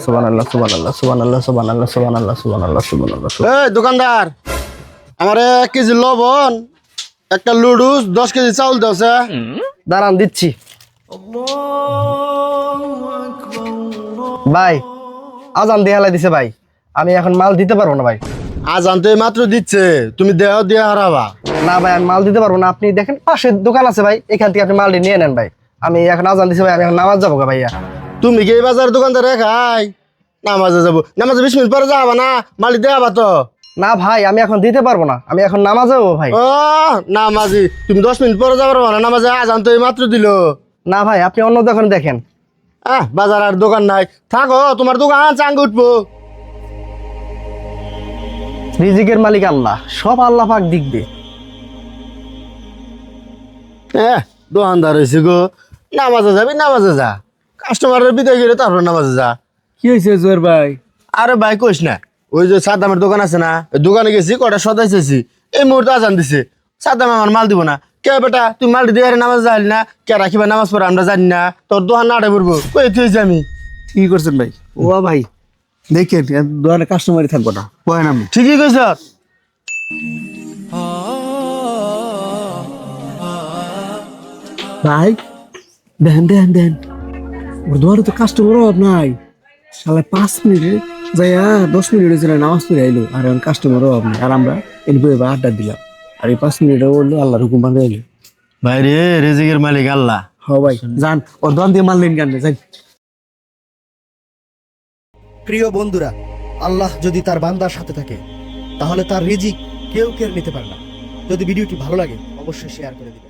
সুবহানাল্লাহ সুবহানাল্লাহ সুবহানাল্লাহ সুবহানাল্লাহ সুবহানাল্লাহ সুবহানাল্লাহ সুবহানাল্লাহ। এই দোকানদার, আমার 1 কেজি লবণ, একটা লুডুস, 10 কেজি চাউল দাওছে। দাঁড়ান দিচ্ছি। ভাই আজান দিয়ে হেলাই দিছে ভাই, আমি এখন মাল দিতে পারবো না ভাই। আজান তো এই মাত্র দিচ্ছে, তুমি দেহ দিয়ে হারাবা। না ভাই আমি মাল দিতে পারবো না, আপনি দেখেন পাশে দোকান আছে ভাই, এখান থেকে আপনি মালটি নিয়ে নেন ভাই। আমি এখন আজান দিছে ভাই, আমি এখন নামাজ যাবো গা ভাইয়া। তুমি কি এই বাজার দোকানদার রেখাই নামাজে যাবো? নামাজে 20 মিনিট পরে যাবা না, মালিক দেখাবা তো। না ভাই আমি এখন দিতে পারবো না, আমি এখন নামাজ যাবো ভাই। ও নামাজি, তুমি 10 মিনিট পরে যাবার না নামাজে? আজান তো এই মাত্র দিল। না ভাই আপনি অন্য দোকানে দেখেন। বাজার আর দোকান নাই, থাকো, তোমার দোকান চাঙ্গ উঠবো। রিজিকের মালিক আল্লাহ, সব আল্লাহ পাক দেখবে। দোকানদার হয়েছে গো, নামাজে যাবি, নামাজে যা, কাস্টমারের বিদায় করে তারপর নামাজে যা। কি হয়েছে জোয়ার ভাই? আরে ভাই কইস না, ওই যে সাদ্দামের দোকান আছে না, ওই দোকানে গেছি, কটা সদাই চাইছি, এই মুহূর্তে আজান দিছে। সাদ্দাম আমার মাল দিব না। কে বেটা তুই মাল দিয়ে নামাজ যাইলি না, কে রাখিবা নামাজ পড়ে আমরা জানি না, তোর দোকান নাড়ে পড়বো, কই তুইছি আমি। কি করছেন ভাই? ও ভাই দেখেন দোকানে কাস্টমারই থাকবো না, কয়েন আমি। ঠিকই কইছ। ভাই দেন দেন দেন, ওর দোকানে তো কাস্টমার অভাব নাই। সালে 5 মিনিটে যাইয়া 10 মিনিট হয়েছিল নামাজ পড়ে আইলো, আর এখন কাস্টমার অভাব নেই। আর আমরা এনবো এবার আড্ডা দিলাম, আর এই 5 মিনিটে বললো আল্লাহর হুকুম বান্ধে আইলো। ভাই রে, রিজিকের মালিক আল্লাহ। হ ভাই যান, ওর দোকান দিয়ে মাল নিন কেন যাই। প্রিয় বন্ধুরা, আল্লাহ যদি তার বান্দার সাথে থাকে তাহলে তার রিজিক কেউ কেড়ে নিতে পারে না। যদি ভিডিওটি ভালো লাগে অবশ্যই শেয়ার করে দিন।